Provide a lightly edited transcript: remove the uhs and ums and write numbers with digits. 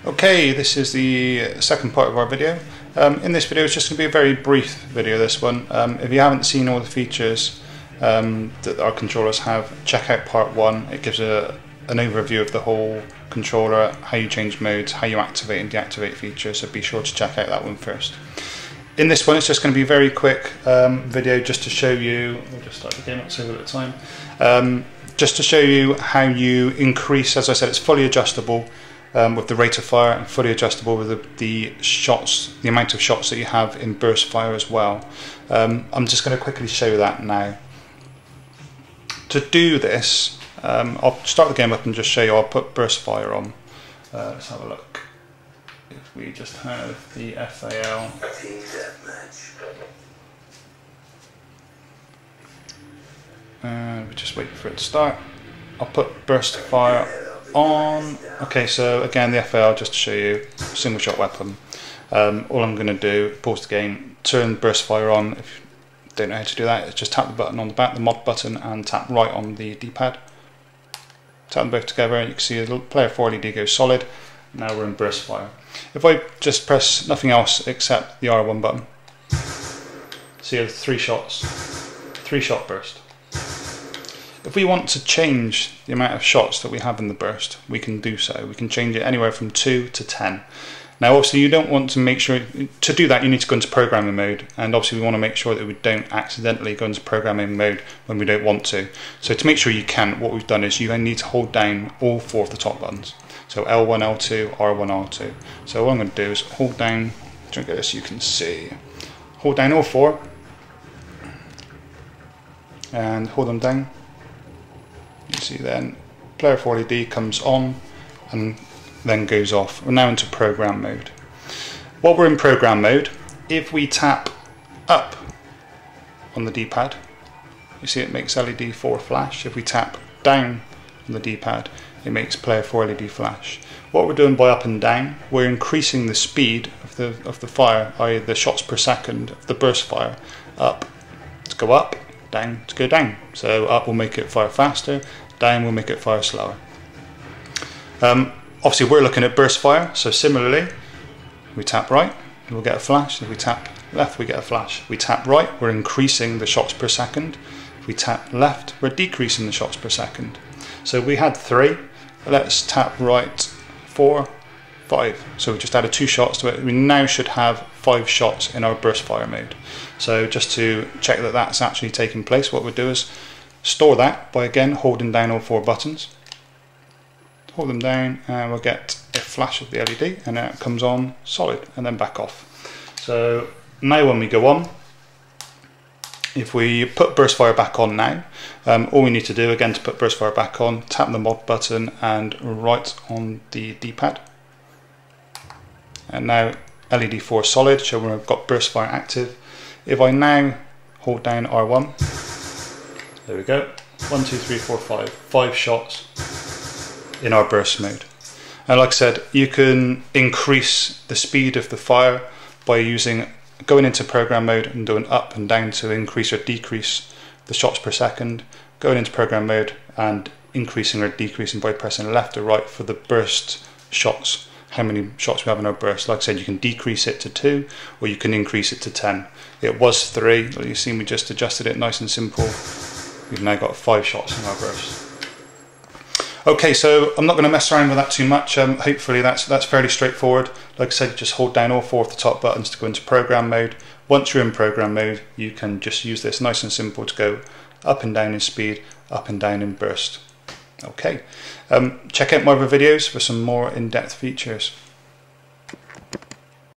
Okay, this is the second part of our video. In this video it's just going to be a very brief video, this one. If you haven't seen all the features that our controllers have, check out part 1. It gives an overview of the whole controller, how you change modes, how you activate and deactivate features, so be sure to check out that one first. In this one it's just going to be a very quick video just to show you, we'll just start the game up, save a bit of time, just to show you how you increase, as I said, it's fully adjustable with the rate of fire and fully adjustable with the shots, the amount of shots that you have in burst fire as well. I'm just going to quickly show you that now. To do this, I'll start the game up and just show you. I'll put burst fire on. Let's have a look. If we just have the FAL. We just wait for it to start. I'll put burst fire on. Okay, so again the FAL, just to show you, single shot weapon. All I'm going to do, pause the game, turn burst fire on. If you don't know how to do that, it's just tap the button on the back, the mod button, and tap right on the D-pad. Tap them both together and you can see the player 4 LED goes solid. Now we're in burst fire. If I just press nothing else except the R1 button, see 3 shots, 3 shot burst. If we want to change the amount of shots that we have in the burst, we can do so. We can change it anywhere from 2 to 10. Now obviously you don't want to make sure, to do that you need to go into programming mode, and obviously we want to make sure that we don't accidentally go into programming mode when we don't want to. So to make sure you can, what we've done is you need to hold down all 4 of the top buttons. So L1, L2, R1, R2. So what I'm going to do is hold down, try and get this so you can see. Hold down all 4 and hold them down. You see then player 4 LED comes on and then goes off. We're now into program mode. While we're in program mode, if we tap up on the D-pad, you see it makes LED 4 flash. If we tap down on the D-pad, it makes player 4 LED flash. What we're doing by up and down, we're increasing the speed of the fire, i.e. the shots per second of the burst fire. Up to go up, down to go down. So up will make it fire faster, down will make it fire slower. Obviously we're looking at burst fire, so similarly we tap right, we'll get a flash. If we tap left, we get a flash. We tap right, we're increasing the shots per second. If we tap left, we're decreasing the shots per second. So we had 3, let's tap right, 4, 5. So we just added 2 shots to it. We now should have 5 shots in our burst fire mode. So just to check that that's actually taking place, what we'll do is store that by again holding down all 4 buttons. Hold them down and we'll get a flash of the LED, and then it comes on solid and then back off. So now when we go on, if we put burst fire back on now, all we need to do again to put burst fire back on, tap the mod button and right on the D-pad. And now LED 4 solid, so we've got burst fire active. If I now hold down R1, there we go, 1, 2, 3, 4, 5, 5 shots in our burst mode. And like I said, you can increase the speed of the fire by going into program mode and doing up and down to increase or decrease the shots per second, going into program mode and increasing or decreasing by pressing left or right for the burst shots, how many shots we have in our burst. Like I said, you can decrease it to 2 or you can increase it to 10. It was 3, like you see we just adjusted it nice and simple. We've now got 5 shots in our burst. Okay, so I'm not going to mess around with that too much. Hopefully that's fairly straightforward. Like I said, just hold down all 4 of the top buttons to go into program mode. Once you're in program mode, you can just use this nice and simple to go up and down in speed, up and down in burst. Okay, check out my other videos for some more in-depth features.